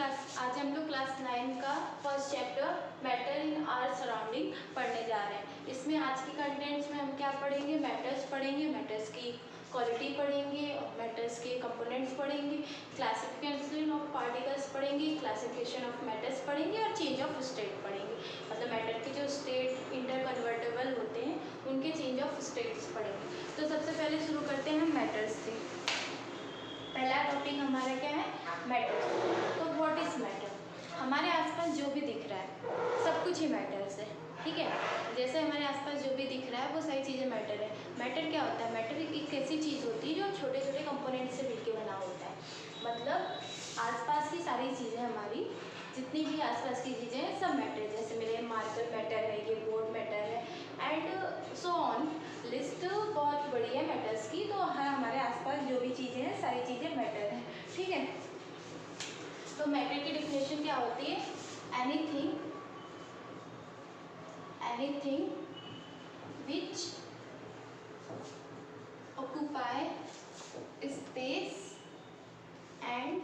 आज हम लोग क्लास 9 का first chapter matter in our surrounding पढ़ने जा रहे हैं। इसमें आज के कंटेंट्स में हम क्या पढ़ेंगे, मैटर्स पढ़ेंगे, मैटर्स की क्वालिटी पढ़ेंगे, मैटर्स के कंपोनेंट्स पढ़ेंगे, क्लासिफिकेशन ऑफ पार्टिकल्स पढ़ेंगे, क्लासिफिकेशन ऑफ मैटर्स पढ़ेंगे और चेंज ऑफ स्टेट पढ़ेंगे। मतलब मैटर के जो स्टेट इंटर कन्वर्टेबल होते हैं उनके चेंज ऑफ स्टेट्स पढ़ेंगे। तो सबसे पहले शुरू करते हैं हम मैटर्स से। पहला टॉपिक हमारा क्या है, मैटर। तो व्हाट इज मैटर? हमारे आसपास जो भी दिख रहा है सब कुछ ही मैटर्स है, ठीक है। जैसे हमारे आसपास जो भी दिख रहा है वो सारी चीज़ें मैटर है। मैटर क्या होता है? मैटर एक ऐसी चीज़ होती है जो छोटे छोटे कंपोनेंट से मिलकर बना होता है। मतलब आसपास की सारी चीज़ें, हमारी जितनी भी आसपास की चीज़ें हैं सब मैटर है। जैसे मेरे मार्कर मैटर है, ये बोर्ड मैटर है एंड सो ऑन। लिस्ट बहुत बड़ी है मैटर्स की। तो हमारे आसपास जो भी चीज़ें हैं सारी चीज़ें मैटर हैं, ठीक है। तो मैटर की डेफिनेशन क्या होती है? Anything which occupy space and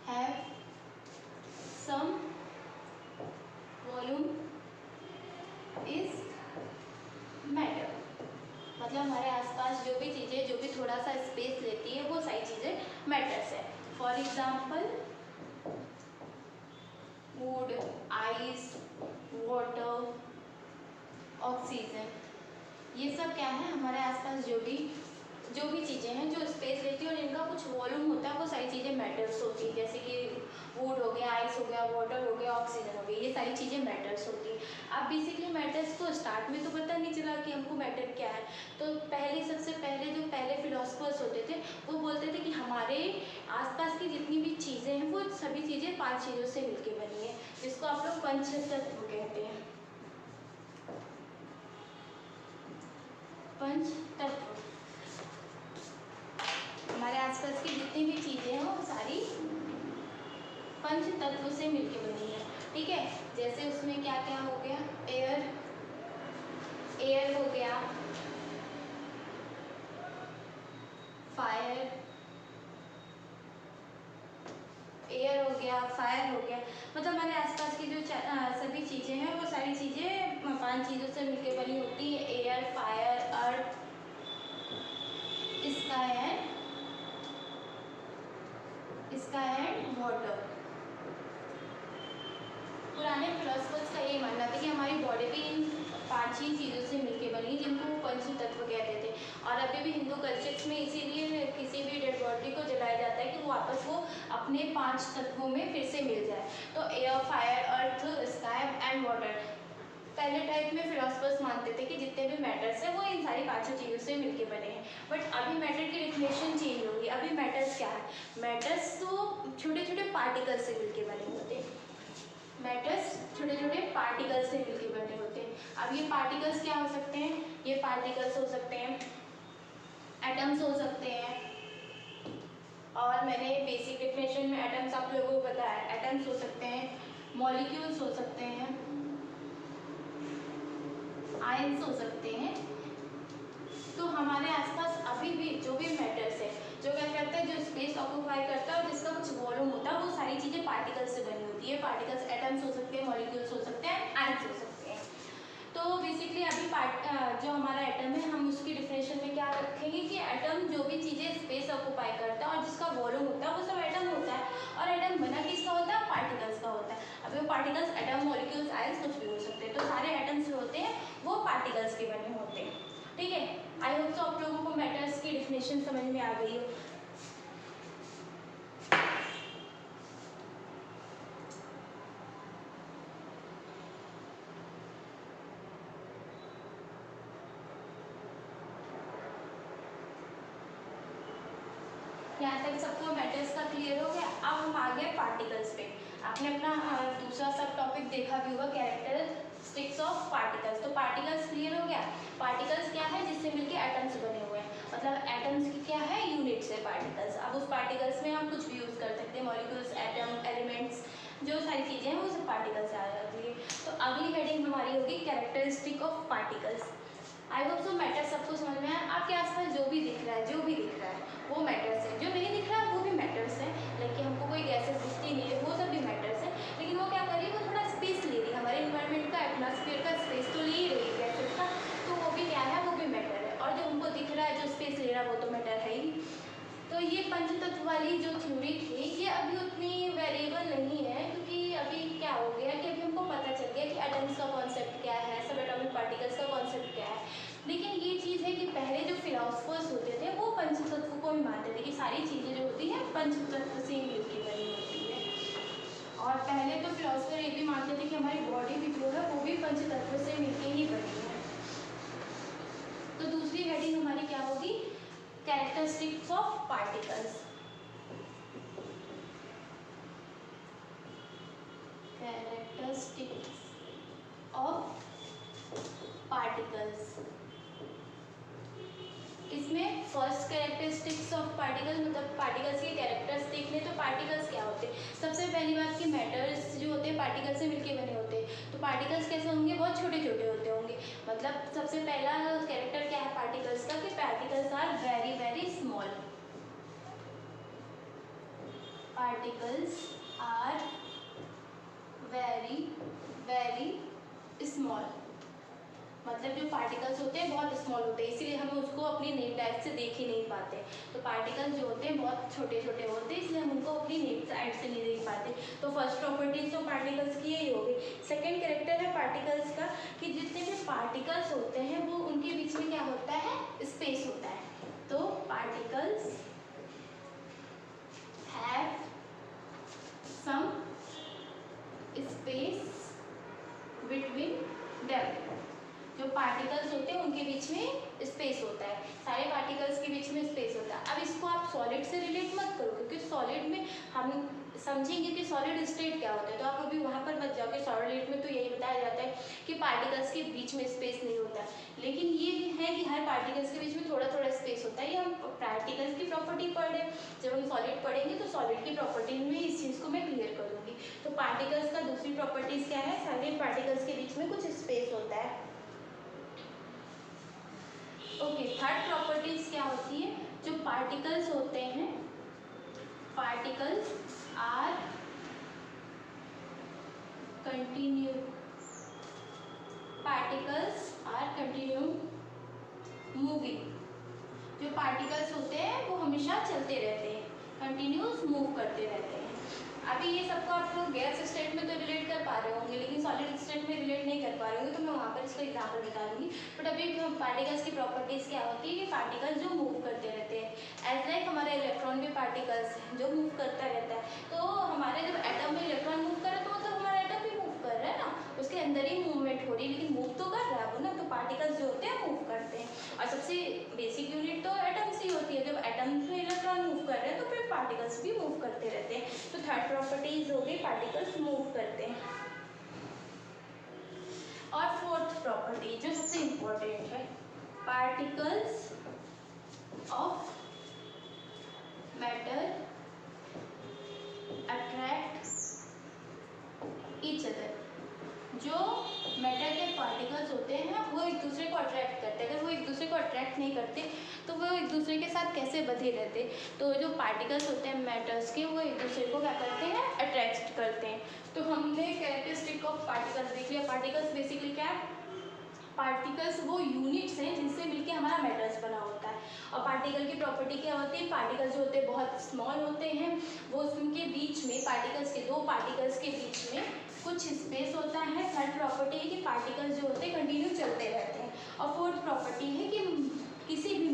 have some volume is matter. मतलब हमारे आसपास जो भी चीज़ें, जो भी थोड़ा सा स्पेस लेती है वो सारी चीज़ें मैटर्स है। For example would, ice, water, oxygen, ये सब क्या है? हमारे आसपास जो भी चीज़ें हैं जो स्पेस लेती है और इनका कुछ वॉल्यूम होता है वो सारी चीज़ें मैटर्स होती है। जैसे कि वुड हो गया, आइस हो गया, वाटर हो गया, ऑक्सीजन हो गया, ये सारी चीज़ें मैटर्स होती है। अब बेसिकली मैटर्स को स्टार्ट में तो पता नहीं चला कि हमको मैटर क्या है। तो सबसे पहले जो फिलोसफर्स होते थे वो बोलते थे कि हमारे आसपास की जितनी भी चीज़ें हैं वो सभी चीज़ें 5 चीज़ों से मिलकर बनी है, जिसको आप लोग पंचतत्व कहते हैं। पंचतत्व, हमारे आसपास की जितनी भी चीज़ें हैं वो सारी पंचतत्व से मिलके बनी है, ठीक है। जैसे उसमें क्या क्या हो गया? एयर हो गया, फायर हो गया। मतलब हमारे आसपास की जो सभी चीज़ें हैं वो सारी चीज़ें 5 चीज़ों से मिलकर बनी होती है। Air, fire, earth, sky and water. पुराने फिलोसफर्स का ये मानना था कि हमारी बॉडी भी इन 5 ही चीज़ों से मिलके बनी, जिनको वो पंचतत्व कहते थे। और अभी भी हिंदू कल्चर्स में इसीलिए किसी भी डेड बॉडी को जलाया जाता है कि वो वापस वो अपने 5 तत्वों में फिर से मिल जाए। तो air, fire, earth, sky and water पहले टाइप में फिलोसफर्स मानते थे कि जितने भी मैटर्स हैं वो इन सारी 5 चीज़ों से मिलके बने हैं। बट अभी मैटर की डेफिनेशन चेंज होगी। अभी मैटर्स क्या है? मैटर्स तो छोटे छोटे पार्टिकल से मिलके बने होते हैं। मैटर्स छोटे छोटे पार्टिकल्स से मिलकर बने होते हैं। अब ये पार्टिकल्स क्या हो सकते हैं? ये पार्टिकल्स हो सकते हैं एटम्स हो सकते हैं। और मैंने बेसिक डेफिनेशन में एटम्स आप लोगों को बताया। एटम्स हो सकते हैं, मॉलिक्यूल्स हो सकते हैं, आयंस हो सकते हैं। तो हमारे आसपास अभी भी जो भी मैटर्स है, जो क्या करता है, जो स्पेस ऑक्यूपाई करता है और जिसका कुछ वॉल्यूम होता है, वो सारी चीज़ें पार्टिकल्स से बनी होती है। पार्टिकल्स एटम्स हो सकते हैं, मॉलिक्यूल्स हो सकते हैं, आयंस हो सकते हैं। तो बेसिकली अभी जो हमारा एटम है हम उसकी डिफिनेशन में क्या रखेंगे कि एटम जो भी चीज़ें स्पेस ऑक्यूपाई करता है और जिसका वॉल्यूम होता है वो सब एटम होता है। और एटम बना किसका होता है? पार्टिकल्स का होता है। अभी वो पार्टिकल्स एटम, मॉलिक्यूल्स, आयंस कुछ भी हो सकते हैं। तो सारे एटम्स जो होते हैं वो पार्टिकल्स के बने होते हैं, ठीक है। आई होप तो आप लोगों को मैटर्स की डेफिनेशन समझ में आ गई हो। यहाँ तक सबको मैटर्स का क्लियर हो गया। अब हम आ गए पार्टिकल्स पे। आपने अपना दूसरा सब टॉपिक देखा भी होगा, कैरेक्टरिस्टिक्स ऑफ पार्टिकल्स। तो पार्टिकल्स क्लियर हो गया। पार्टिकल्स क्या है? जिससे मिलके एटम्स बने हुए हैं। मतलब एटम्स की क्या है? यूनिट्स है पार्टिकल्स। अब उस पार्टिकल्स में हम कुछ भी यूज़ कर सकते हैं, मॉलिक्यूल्स, एटम, एलिमेंट्स, जो सारी चीज़ें हैं वो सब पार्टिकल्स से आ जाती है। तो अगली हेडिंग हमारी होगी characteristic of particles. I hope so matter सबको समझ में आया। आपके आसपास जो भी दिख रहा है वो मैटर्स है, जो नहीं दिख रहा है वो भी मैटर्स है। लेकिन हमको कोई गैसेस हमारी जो थ्योरी थी ये अभी उतनी वेरिएबल नहीं है, क्योंकि अभी क्या हो गया कि अभी हमको पता चल गया कि एटम्स का कॉन्सेप्ट क्या है, सब एटॉमिक पार्टिकल्स का कॉन्सेप्ट क्या है। लेकिन ये चीज़ है कि पहले जो फिलोसफर्स होते थे वो पंचतत्व को ही मानते थे कि सारी चीज़ें जो होती हैं पंचतत्व से ही मिलकर बनी होती है। और पहले तो फिलोसफर ये भी मानते थे कि हमारी बॉडी भी जो है वो भी पंचतत्व से मिलकर ही बनी है। तो दूसरी हेडिंग हमारी क्या होगी, characteristics of particles. Characteristics of particles. इसमें फर्स्ट कैरेक्टरिस्टिक्स ऑफ पार्टिकल्स मतलब पार्टिकल्स के कैरेक्टर्स देखने। तो पार्टिकल्स क्या होते हैं, सबसे पहली बात कि मैटर्स जो होते हैं पार्टिकल्स से मिलके बने होते हैं। तो पार्टिकल्स कैसे होंगे, बहुत छोटे छोटे होते होंगे। मतलब सबसे पहला कैरेक्टर क्या है पार्टिकल्स का कि particles are very very small. Particles are very very small, मतलब जो पार्टिकल्स होते हैं बहुत स्मॉल होते हैं, इसीलिए हम उसको अपनी नेम टैग से देख ही नहीं पाते। तो पार्टिकल्स जो होते हैं बहुत छोटे छोटे होते हैं, इसलिए हम उनको अपनी नेम टैग से नहीं देख पाते। तो फर्स्ट प्रॉपर्टीज तो पार्टिकल्स की यही होगी। सेकंड कैरेक्टर है पार्टिकल्स का कि जितने भी पार्टिकल्स होते हैं वो उनके बीच में क्या होता है, स्पेस होता है। तो particles have some space between them. जो पार्टिकल्स होते हैं उनके बीच में स्पेस होता है, सारे पार्टिकल्स के बीच में स्पेस होता है। अब इसको आप सॉलिड से रिलेट मत करो, क्योंकि सॉलिड में हम समझेंगे कि सॉलिड स्टेट क्या होता है, तो आप अभी वहाँ पर मत जाओ कि सॉलिड में तो यही बताया जाता है कि पार्टिकल्स के बीच में स्पेस नहीं होता है। लेकिन ये है कि हर पार्टिकल्स के बीच में थोड़ा थोड़ा स्पेस होता है। ये हम पार्टिकल्स की प्रॉपर्टी पढ़ रहे हैं, जब हम सॉलिड पढ़ेंगे तो सॉलिड की प्रॉपर्टी में इस चीज़ को मैं क्लियर करूँगी। तो पार्टिकल्स का दूसरी प्रॉपर्टीज़ क्या है, सारे पार्टिकल्स के बीच में कुछ स्पेस होता है। ओके, थर्ड प्रॉपर्टीज क्या होती है, जो पार्टिकल्स होते हैं, particles are continue, particles are continue moving. जो पार्टिकल्स होते हैं वो हमेशा चलते रहते हैं, कंटिन्यूस मूव करते रहते हैं। अभी ये सबको आप लोग गैस स्टेट में तो रिलेट कर पा रहे होंगे, लेकिन सॉलिड स्टेट में रिलेट नहीं कर पा रहे होंगे, तो मैं वहाँ पर इसका एग्जाम्पल निकालूंगी। बट अभी पार्टिकल्स की प्रॉपर्टीज़ क्या होती है कि पार्टिकल्स जो मूव करते रहते हैं, एज लाइक हमारे इलेक्ट्रॉन भी पार्टिकल्स हैं जो मूव करता रहता है। तो हमारे जब एटम में इलेक्ट्रॉन मूव कर रहा है तो मतलब हमारा एटम भी मूव कर रहा है ना, उसके अंदर ही मूवमेंट हो रही है, लेकिन मूव तो कर रहा है वो ना। तो पार्टिकल्स जो होते हैं मूव करते हैं, और सबसे बेसिक यूनिट तो एटम से ही होती है। जब एटम में इलेक्ट्रॉन मूव कर रहे हैं तो फिर पार्टिकल्स भी मूव करते रहते हैं। तो थर्ड प्रॉपर्टीज हो गई, पार्टिकल्स मूव करते हैं। और फोर्थ प्रॉपर्टी जो सबसे इंपॉर्टेंट है, particles of matter attract each other. जो मैटर के पार्टिकल्स होते हैं वो एक दूसरे को अट्रैक्ट करते हैं। अगर वो एक दूसरे को अट्रैक्ट नहीं करते तो वो एक दूसरे के साथ कैसे बंधे रहते। तो जो पार्टिकल्स होते हैं मैटर्स के, वो एक दूसरे को क्या करते हैं, अट्रैक्ट करते हैं। तो हमने कैरेक्टरिस्टिक ऑफ पार्टिकल्स देख लिया। पार्टिकल्स बेसिकली क्या है, पार्टिकल्स वो यूनिट्स हैं जिनसे मिलके हमारा मैटर्स बना होता है। और पार्टिकल की प्रॉपर्टी क्या होती है, पार्टिकल्स जो होते हैं बहुत स्मॉल होते हैं, वो उनके बीच में पार्टिकल्स के, दो पार्टिकल्स के बीच में कुछ स्पेस होता है। थर्ड प्रॉपर्टी है कि पार्टिकल्स जो होते हैं कंटिन्यू चलते रहते हैं। और फोर्थ प्रॉपर्टी है कि किसी भी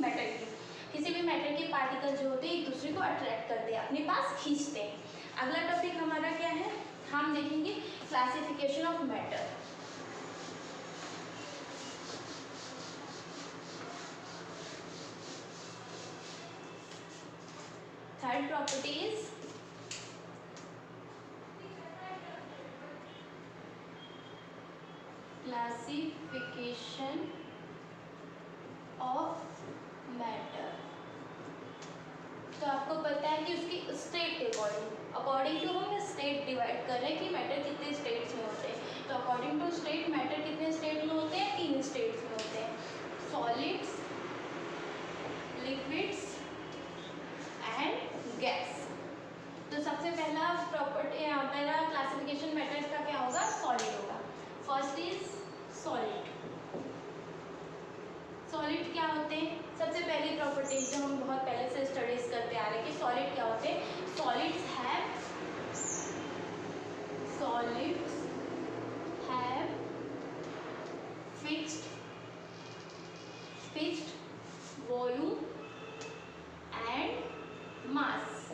मैटर के पार्टिकल्स जो होते हैं एक दूसरे को अट्रैक्ट करते हैं, अपने पास खींचते हैं। अगला टॉपिक हमारा क्या है, हम देखेंगे classification of matter. Third property is classification of matter. तो आपको पता है कि उसकी स्टेट के अकॉर्डिंग टू हम स्टेट डिवाइड कर रहे हैं कि मैटर कितने स्टेट्स में होते हैं। तो अकॉर्डिंग टू स्टेट मैटर कितने स्टेट में होते हैं, 3 स्टेट्स में होते हैं, सॉलिड्स, लिक्विड्स एंड गैस। तो सबसे पहला प्रॉपर्टी, पहला क्लासिफिकेशन मैटर्स का क्या होगा, सॉलिड होगा। First is solid. सॉलिड क्या होते हैं? सबसे पहली प्रॉपर्टीज जो हम बहुत पहले से स्टडीज करते आ रहे हैं कि सॉलिड क्या होते हैं। Solids have fixed volume and mass,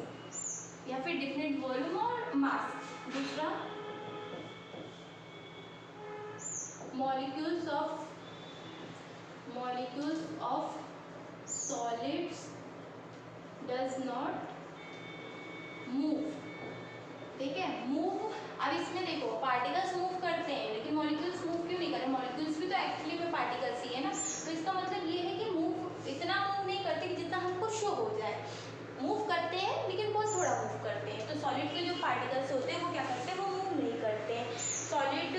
या फिर डिफरेंट वॉल्यूम और मास। दूसरा, molecules of solids does not move। ठीक है, मूव। अब इसमें देखो पार्टिकल्स मूव करते हैं लेकिन मॉलिक्यूल्स मूव क्यों नहीं कर रहे? मॉलिक्यूल्स भी तो एक्चुअली में पार्टिकल्स ही है ना। तो इसका मतलब ये है कि मूव इतना मूव नहीं करते कि जितना हमको शो हो जाए। मूव करते हैं लेकिन बहुत थोड़ा मूव करते हैं। तो सॉलिड के जो पार्टिकल्स होते हैं वो क्या करते हैं? वो मूव नहीं करते हैं। सॉलिड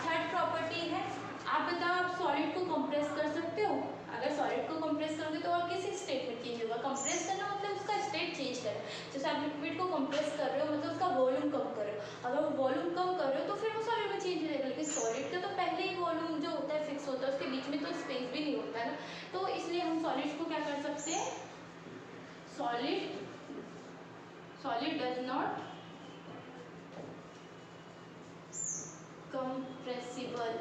थर्ड प्रॉपर्टी है। आप बताओ, आप सॉलिड को कंप्रेस कर सकते हो? अगर सॉलिड को कंप्रेस करोगे तो और किसी स्टेट में चेंज होगा। कंप्रेस करना मतलब उसका स्टेट चेंज करना। जैसे आप लिक्विड को कंप्रेस कर रहे हो मतलब उसका वॉल्यूम कम कर रहे हो। अगर वो वॉल्यूम कम कर रहे हो तो फिर वो सॉलिड में चेंज हो जाएगा। लेकिन सॉलिड का तो पहले ही वॉल्यूम जो होता है फिक्स होता है, उसके बीच में तो स्पेस भी नहीं होता है ना। तो इसलिए हम सॉलिड को क्या कर सकते हैं? Solid does not compressible.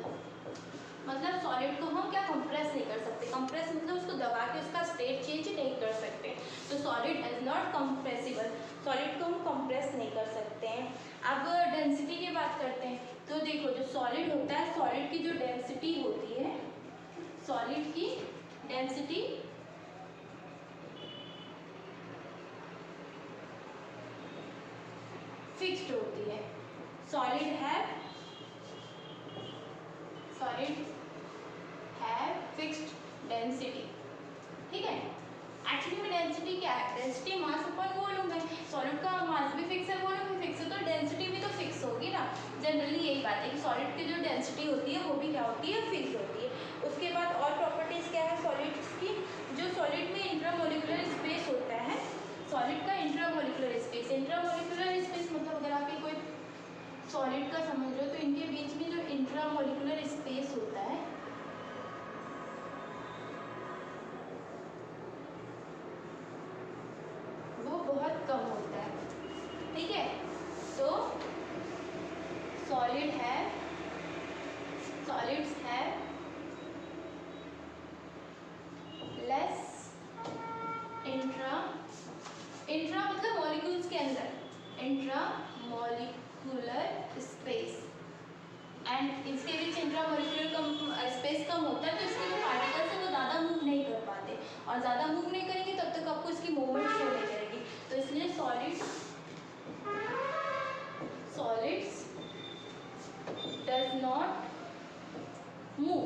मतलब सॉलिड को हम क्या कंप्रेस नहीं कर सकते। कंप्रेस मतलब उसको दबा के उसका स्टेट चेंज नहीं कर सकते। तो solid is not compressible. Solid को हम कंप्रेस नहीं कर सकते हैं। अब डेंसिटी की बात करते हैं। तो देखो, जो सॉलिड होता है, सॉलिड की जो डेंसिटी होती है, सॉलिड की डेंसिटी फिक्स्ड होती है। सॉलिड है फिक्स्ड डेंसिटी। ठीक है, एक्चुअली में डेंसिटी क्या है? डेंसिटी मास अपॉन वॉल्यूम है। सॉलिड का मास भी फिक्स है, वॉल्यूम भी फिक्स है, तो डेंसिटी भी तो फिक्स होगी ना। जनरली यही बात है कि सॉलिड की जो डेंसिटी होती है वो भी क्या होती है? फिक्स होती है। उसके बाद और प्रॉपर्टीज क्या है सॉलिड्स की? जो सॉलिड में इंट्रामोलिकुलर स्पेस होता है, सॉलिड का इंट्रामोलिकुलर स्पेस मतलब अगर आपके कोई सॉलिड का समझ लो तो इनके बीच में जो इंट्रामोलिकुलर स्पेस होता है वो बहुत कम होता है। ठीक है, तो सॉलिड्स है लेस इंट्रा मतलब मॉलिक्यूल्स के अंदर इंट्रा मॉलिक्यूलर स्पेस, एंड इसके बीच इंट्रा मॉलिक्यूलर स्पेस कम होता है। तो इसके जो पार्टिकल्स है वो ज़्यादा मूव नहीं कर पाते, और ज़्यादा मूव नहीं करेंगे तब तक आपको इसकी मूवमेंट शो नहीं करेगी। तो इसलिए solids does not move.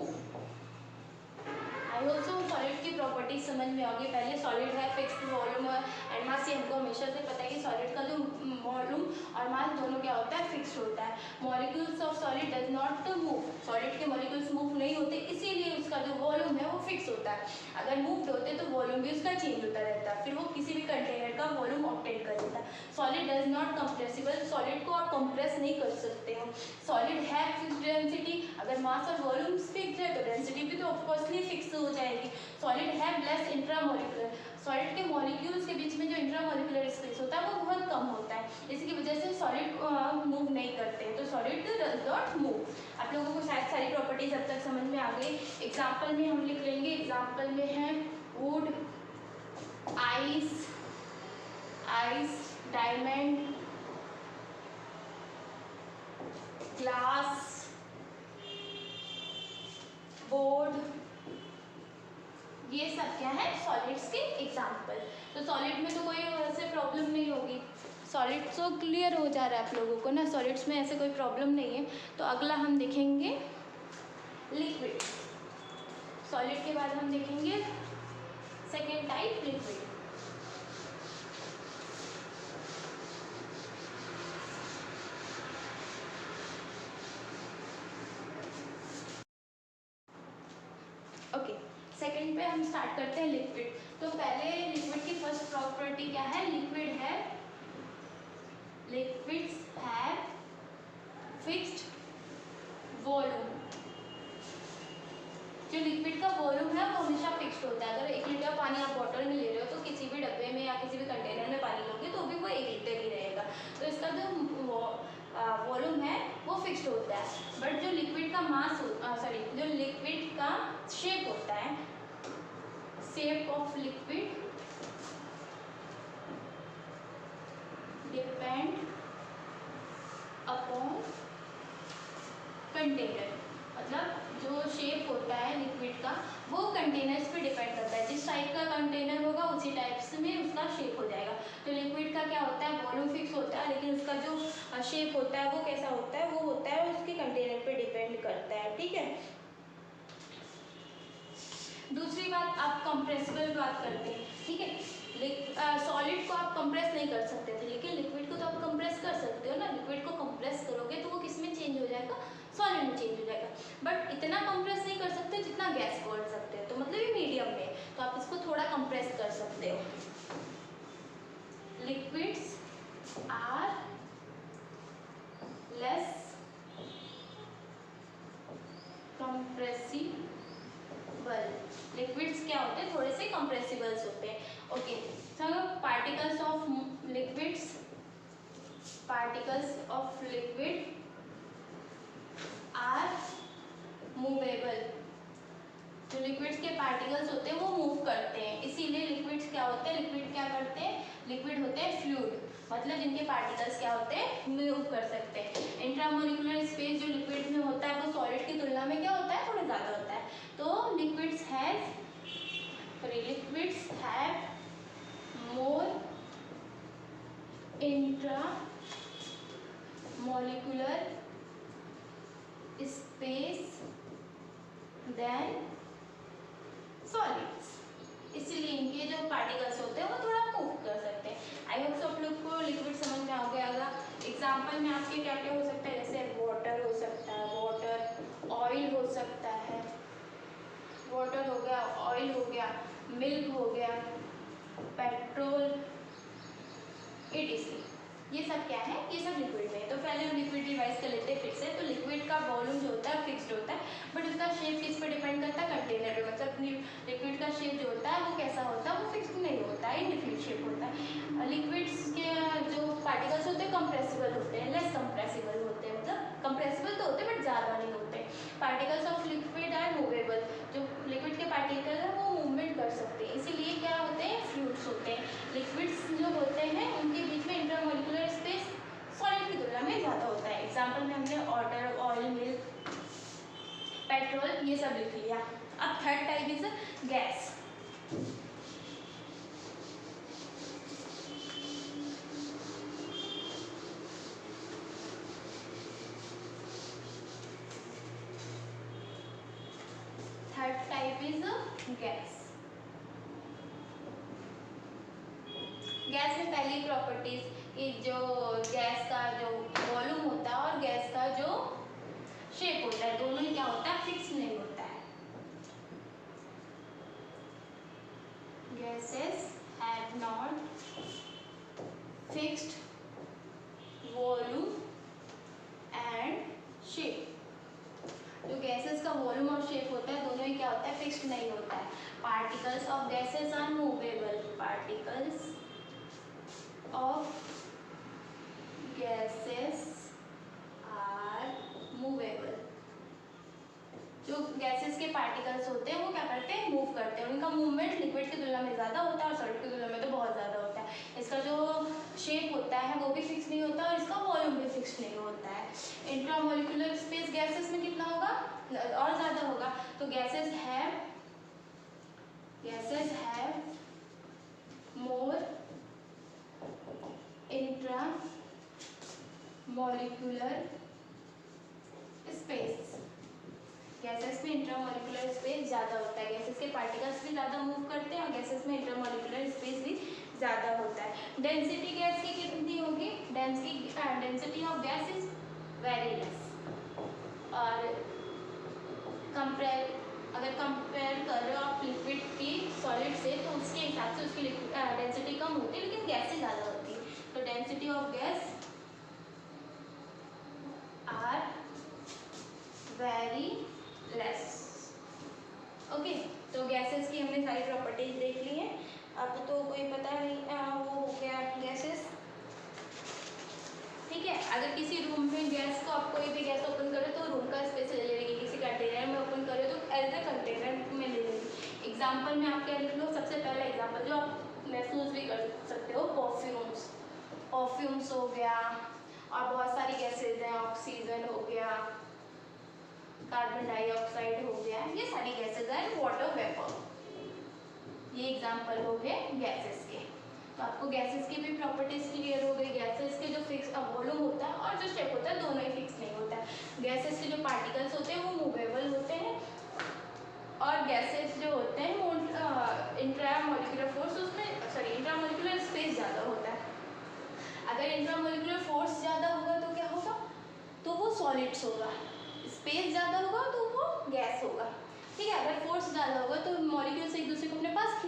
I hope so solid की प्रॉपर्टीज समझ में आ गई। पहले सॉलिड है फिक्स्ड वॉल्यूम एंड मास, ये हमको हमेशा से पता है कि सॉलिड का जो वॉल्यूम और मास दोनों क्या होता है? फिक्स्ड होता है। Molecules of solid does not move. Solid के मॉलिक्यूल्स मूव नहीं होते, इसीलिए उसका जो वॉल्यूम है वो फिक्स होता है। अगर मूव्ड होते तो वॉल्यूम भी उसका चेंज होता रहता है, फिर वो किसी भी कंटेनर का वॉल्यूम ऑब्टेन कर देता है। Solid does not compressible. Solid को आप कंप्रेस नहीं कर सकते हो। सॉलिड है फिक्स्ड डेंसिटी। अगर मास और वॉल्यूम फिक्स है तो डेंसिटी भी तो ऑफकोर्सली फिक्स हो जाएगी। सॉलिड है लेस इंट्रामोलिकुलर। सॉलिड के मॉलिक्यूल्स के बीच में जो इंट्रामोलिकुलर स्पेस होता है वो बहुत कम होता है, इसकी वजह से सॉलिड मूव नहीं करते हैं। तो सॉलिड डज नॉट मूव। आप लोगों को शायद सारी प्रॉपर्टीज अब तक समझ में आ गई। एग्जाम्पल में हम लिख लेंगे। एग्जाम्पल में है would, ice, diamond, glass, board, ये सब क्या है? सॉलिड्स के एग्जाम्पल। तो सॉलिड में तो कोई ऐसे प्रॉब्लम नहीं होगी। सॉलिड तो क्लियर हो जा रहा है आप लोगों को ना, सॉलिड्स में ऐसे कोई प्रॉब्लम नहीं है। तो अगला हम देखेंगे लिक्विड। सॉलिड के बाद हम देखेंगे second type liquid. Okay, second पे हम स्टार्ट करते हैं लिक्विड। तो पहले लिक्विड की फर्स्ट प्रॉपर्टी क्या है? Liquids have fixed volume. जो लिक्विड का वॉल्यूम है वो हमेशा पानी आप बॉटल में ले रहे हो तो किसी भी डब्बे में या किसी भी कंटेनर में पानी लोगे तो भी वो 1 लीटर ही रहेगा। तो इसका जो वॉल्यूम है वो फिक्स्ड होता है। बट जो लिक्विड का मास जो लिक्विड का शेप होता है, shape of liquid depend upon container. मतलब जो शेप होता है लिक्विड का वो कंटेनर्स पे डिपेंड करता है। जिस टाइप का कंटेनर होगा उसी टाइप से में उसका शेप हो जाएगा। तो लिक्विड का क्या होता है, वॉल्यूम फिक्स होता है, लेकिन उसका जो शेप होता है वो कैसा होता है, वो होता है उसके कंटेनर पे डिपेंड करता है। ठीक है। दूसरी बात, आप कंप्रेसिबल बात करते हैं। ठीक है, सॉलिड को आप कंप्रेस नहीं कर सकते थे, लेकिन लिक्विड को तो आप कंप्रेस कर सकते हो ना। लिक्विड को कंप्रेस करोगे तो वो किस में चेंज हो जाएगा, सॉलिड में चेंज हो जाएगा। बट इतना कंप्रेस नहीं कर सकते जितना गैस को कर सकते हो, तो मतलब ये मीडियम में, तो आप इसको थोड़ा कंप्रेस कर सकते हो। Liquids are less compressible. Liquids क्या होते हैं, थोड़े से कंप्रेसिबल्स होते हैं। Okay, so particles of liquids, particles of liquid are movable. जो लिक्विड्स के पार्टिकल्स होते हैं वो मूव करते हैं, इसीलिए लिक्विड्स क्या होते हैं, लिक्विड क्या करते हैं, लिक्विड होते हैं फ्लूइड, मतलब जिनके पार्टिकल्स क्या होते हैं, मूव कर सकते हैं। इंट्रामोलिकुलर स्पेस जो लिक्विड में होता है वो सॉलिड की तुलना में क्या होता है, थोड़ा ज़्यादा होता है। तो liquids have more intramolecular space than solids, इसलिए इनके जो पार्टिकल्स होते हैं वो थोड़ा मूव कर सकते हैं। आई होप सब लोग को लिक्विड समझ में आ गया होगा। एग्जाम्पल में आपके क्या क्या हो सकता है, जैसे वाटर हो सकता है, वाटर, ऑयल हो सकता है, वाटर हो गया, ऑयल हो गया, मिल्क हो गया, पेट्रोल, etc। ये सब क्या है, ये सब लिक्विड में है। तो पहले हम लिक्विड रिवाइज कर लेते हैं फिर से। तो लिक्विड का वॉल्यूम जो होता है फिक्स्ड होता है, बट उसका शेप किस पर डिपेंड करता है, कंटेनर पे। मतलब लिक्विड का शेप जो होता है वो कैसा होता है, वो फिक्स्ड नहीं होता है, इनडिफिनिट शेप होता है। लिक्विड्स के जो पार्टिकल्स होते हैं कंप्रेसिबल होते हैं, लेस कंप्रेसिबल होते हैं, मतलब कंप्रेसिबल तो होते हैं बट ज़्यादा नहीं होते। Particles of liquid are movable, जो लिक्विड के पार्टिकल है वो मूवमेंट कर सकते हैं, इसीलिए क्या होते हैं, फ्लूइड्स होते हैं। लिक्विड्स जो होते हैं उनके बीच में इंटरमोलिकुलर स्पेस सॉलिड की तुलना में ज़्यादा होता है। एग्जाम्पल में हमने वाटर, ऑयल, मिल्क, पेट्रोल ये सब लिख लिया। अब third type is gas. Third type is gas. Gas में पहली प्रॉपर्टीज कि जो गैस का जो वॉल्यूम होता है और गैस का जो शेप होता है दोनों ही क्या होता है, फिक्स नहीं होता है। Gases have not fixed volume and shape. जो गैसेस का वॉल्यूम और शेप होता है दोनों ही क्या होता है, फिक्स्ड नहीं होता है। Particles of gases are movable, particles of gases are movable। जो गैसेस के पार्टिकल्स होते हैं वो क्या करते हैं, मूव करते हैं। उनका मूवमेंट लिक्विड की तुलना में ज़्यादा होता है और सॉलिड की तुलना में तो बहुत ज़्यादा होता है। इसका जो शेप होता है वो भी फिक्स नहीं होता और इसका वॉल्यूम भी फिक्स नहीं होता है। इंट्रामोलिकुलर स्पेस गैसेस में कितना होगा, और ज़्यादा होगा। तो gases have more intramolecular space. Gases में इंट्रामोलिकुलर स्पेस ज़्यादा होता है, गैसेस के पार्टिकल्स भी ज़्यादा मूव करते हैं और गैसेस में इंट्रामोलिकुलर स्पेस भी ज़्यादा होता है। डेंसिटी गैस की कितनी होगी, density of gas is very less. और अगर कंपेयर कर रहे हो आप लिक्विड की सॉलिड से तो उसके हिसाब से उसकी डेंसिटी कम होती है, लेकिन गैस से ज़्यादा होती है। तो density of gas are very less. Okay, तो गैसेस की हमने सारी प्रॉपर्टीज देख ली हैं। अब तो कोई पता नहीं वो हो गया गैसेस, ठीक है। अगर किसी रूम में गैस को आप कोई भी गैस ओपन करो तो रूम का स्पेस ले लेगी, किसी कंटेनर में ओपन करो तो एज ए कंटेनर में ले लेगी। एग्जाम्पल में आप क्या लिख लो, सबसे पहला एग्जाम्पल जो आप महसूस भी कर सकते हो, परफ्यूम्स, परफ्यूम्स हो गया, और बहुत सारी गैसेज हैं, ऑक्सीजन हो गया, कार्बन डाइऑक्साइड हो गया, ये सारी गैसेज हैं, वाटर वेपर, ये एग्जाम्पल हो गए गैसेस के। तो आपको गैसेस की भी प्रॉपर्टीज क्लियर हो गई। गैसेस के जो फिक्स वॉल्यूम होता है और जो शेप होता है दोनों ही फिक्स नहीं होता है। गैसेस के जो पार्टिकल्स होते हैं वो मूवेबल होते हैं, और गैसेस जो होते हैं वो इंट्रामोलिकुलर फोर्स उसमें इंट्रामोलिकुलर स्पेस ज़्यादा होता है। अगर इंट्रामोलिकुलर फोर्स ज़्यादा होगा तो क्या होगा, तो वो सॉलिड्स होगा, स्पेस ज़्यादा होगा तो वो गैस होगा, ठीक है। अगर फोर्स ज़्यादा होगा तो मॉलिक्यूल्स एक दूसरे को अपने पास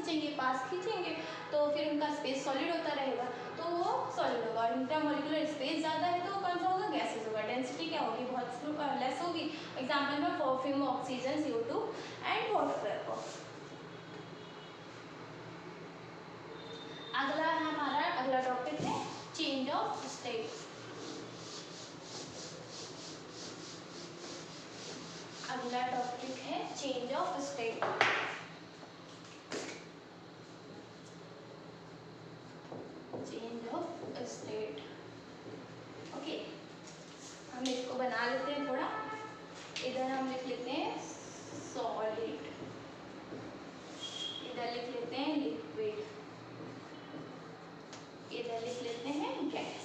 खींचेंगे तो फिर उनका स्पेस सॉलिड होता रहेगा, तो वो सॉलिड होगा। और इंट्रामोलिकुलर स्पेस ज़्यादा है तो कौन सा होगा, गैसेस होगा। डेंसिटी क्या होगी, बहुत लेस होगी। एग्जाम्पल में perfume, oxygen, CO2 and water vapour. अगला टॉपिक है चेंज ऑफ स्टेट। अगला टॉपिक है change of state. Change of state, okay. हम इसको बना लेते हैं थोड़ा, इधर हम लिख लेते हैं सॉलिड, इधर लिख लेते हैं लिक्विड, इधर लिख लेते हैं गैस।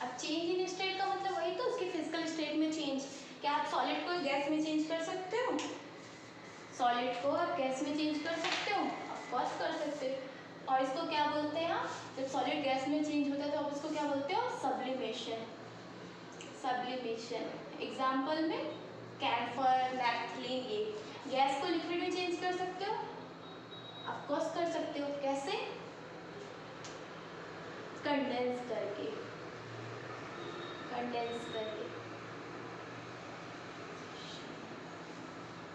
अब चेंज इन स्टेट का मतलब वही तो, उसकी फिजिकल स्टेट में चेंज। क्या आप सॉलिड को गैस में चेंज कर सकते हो, सॉलिड को आप गैस में चेंज कर सकते हो, ऑफ कोर्स कर सकते हो। और इसको क्या बोलते हैं आप, जब सॉलिड गैस में चेंज होता है तो आप इसको क्या बोलते हो, सब्लिमेशन, सब्लिमेशन। एग्जाम्पल में कैम्फर, नैप्थलीन, ये गैस को लिक्विड में चेंज कर सकते हो, ऑफ कोर्स कर सकते हो। कैसे, कंडेंस करके, कंडेंस करके,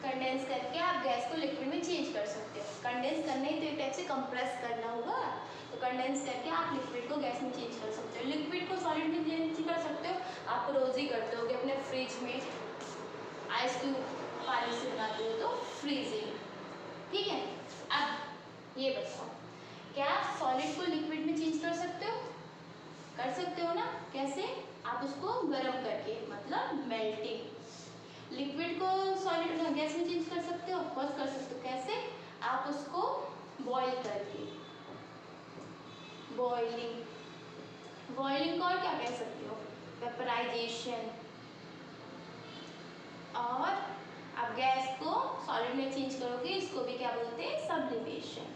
कंडेंस करके आप गैस को लिक्विड में चेंज कर सकते हो। कंडेंस करना ही तो एक टाइप से कंप्रेस करना होगा, तो कंडेंस करके आप लिक्विड को गैस में चेंज कर सकते हो। लिक्विड को सॉलिड में चेंज कर सकते हो, आप रोज ही करते होगे अपने फ्रिज में आइस क्यूब पानी से बनाते हो तो फ्रीजिंग, ठीक है। अब ये बताओ, क्या सॉलिड को लिक्विड में चेंज कर सकते हो, कर सकते हो ना। कैसे, आप उसको गर्म करके, मतलब मेल्टिंग। लिक्विड को सॉलिड गैस में चेंज कर सकते हो, ऑफ कोर्स कर सकते हो। कैसे, आप उसको बॉईल करके, बॉइलिंग, बॉइलिंग को और क्या कह सकते हो, वेपराइजेशन। और आप गैस को सॉलिड में चेंज करोगे, इसको भी क्या बोलते हैं, सब्लिमेशन,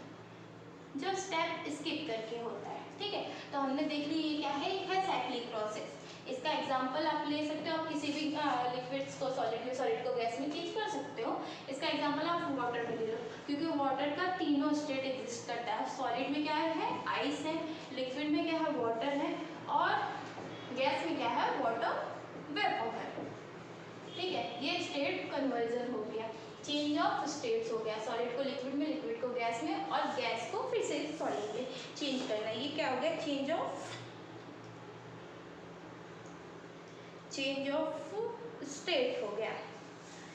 जो स्टेप स्किप करके होता है, ठीक है। तो हमने देख ली ये क्या है, साइक्लिक प्रोसेस। इसका एग्जांपल आप ले सकते हो, आप किसी भी लिक्विड्स को सॉलिड में, सॉलिड को गैस में चेंज कर सकते हो। इसका एग्जांपल आप वाटर में ले लो, क्योंकि वाटर का तीनों स्टेट एग्जिस्ट करता है। सॉलिड में क्या है, आइस है, लिक्विड में क्या है, वाटर है, और गैस में क्या है, वाटर वेपर है, ठीक है। ये स्टेट कन्वर्जन हो गया, चेंज ऑफ स्टेट्स हो गया, सॉलिड को लिक्विड में, लिक्विड को गैस में, और गैस को फिर से सॉलिड में चेंज करना। ये क्या हो गया, चेंज ऑफ स्टेट हो गया,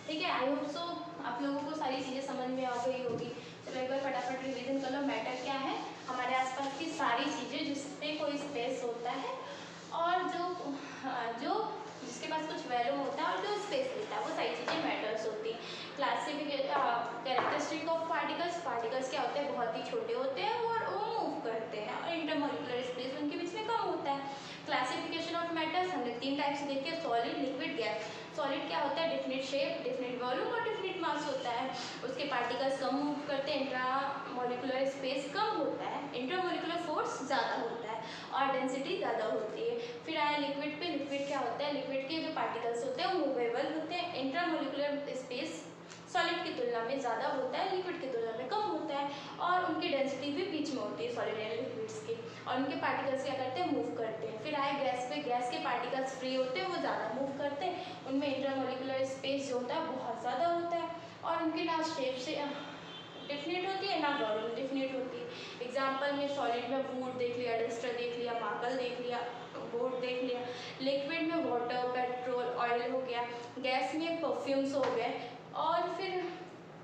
ठीक है। आई होप सो आप लोगों को सारी चीज़ें समझ में आ गई होगी। चलो एक बार फटाफट रिवीजन कर लो। मैटर क्या है, हमारे आसपास की सारी चीज़ें जिसपे कोई स्पेस होता है और जो जिसके पास कुछ वैल्यूम होता है और जो स्पेस लेता है, वो सारी चीज़ें मैटर्स होती हैं। कैरेक्टरिस्टिक ऑफ पार्टिकल्स, पार्टिकल्स क्या होते हैं, बहुत ही छोटे होते हैं और वो मूव करते हैं, और इंटरमोलिकुलर स्पेस उनके बीच में कम होता है। क्लासिफिकेशन ऑफ मैटर्स हमने 3 टाइप्स देखे, सॉलिड, लिक्विड, गैस। सॉलिड क्या होता है, डिफिनिट शेप, डिफिनिट वॉल्यूम और डिफिनिट मास होता है, उसके पार्टिकल्स कम मूव करते हैं, इंट्रामोलिकुलर स्पेस कम होता है, इंटरमोलिकुलर फोर्स ज़्यादा होता है और डेंसिटी ज़्यादा होती है। फिर आया लिक्विड पे, लिक्विड क्या होता है, लिक्विड के जो पार्टिकल्स होते हैं वो मूवेबल होते हैं, इंट्रामोलिकुलर स्पेस सॉलिड की तुलना में ज़्यादा होता है, लिक्विड की तुलना में कम होता है, और उनकी डेंसिटी भी बीच में होती है सॉलिड एंड लिक्विड्स की, और उनके पार्टिकल्स क्या करते हैं, मूव करते हैं। फिर आए गैस पे, गैस के पार्टिकल्स फ्री होते हैं, वो ज़्यादा मूव करते हैं, उनमें इंटरमोलिकुलर स्पेस जो होता है बहुत ज़्यादा होता है, और उनकी ना शेप से डिफिनेट होती है ना वॉल्यूम डिफिनेट होती है। एग्जाम्पल में सॉलिड में वुड देख लिया, डस्टर देख लिया, मार्बल देख लिया, बोर्ड देख लिया। लिक्विड में वाटर, पेट्रोल, ऑयल हो गया। गैस में परफ्यूम्स हो गए। और फिर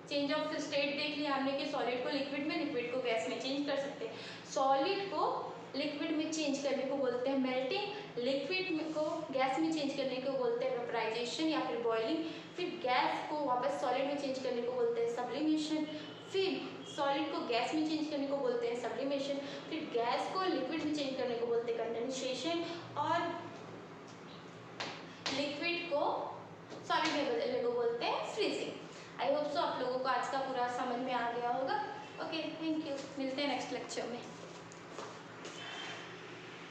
चेंज ऑफ स्टेट देख लिया हमने कि सॉलिड को लिक्विड में, लिक्विड को गैस में चेंज कर सकते हैं। सॉलिड को लिक्विड में चेंज करने को बोलते हैं मेल्टिंग, लिक्विड को गैस में चेंज करने को बोलते हैं वेपराइजेशन या फिर बॉइलिंग। फिर गैस को वापस सॉलिड में चेंज करने को बोलते हैं सब्लिमेशन। फिर सॉलिड को गैस में चेंज करने को बोलते हैं सब्लिमेशन। फिर गैस को लिक्विड में चेंज करने को बोलते हैं कंडेंसेशन। और लिक्विड को सॉलिड में बदलने को बोलते हैं फ्रीजिंग। आई होप सो आप लोगों को आज का पूरा समझ में आ गया होगा। Okay, thank you. मिलते हैं नेक्स्ट लेक्चर में।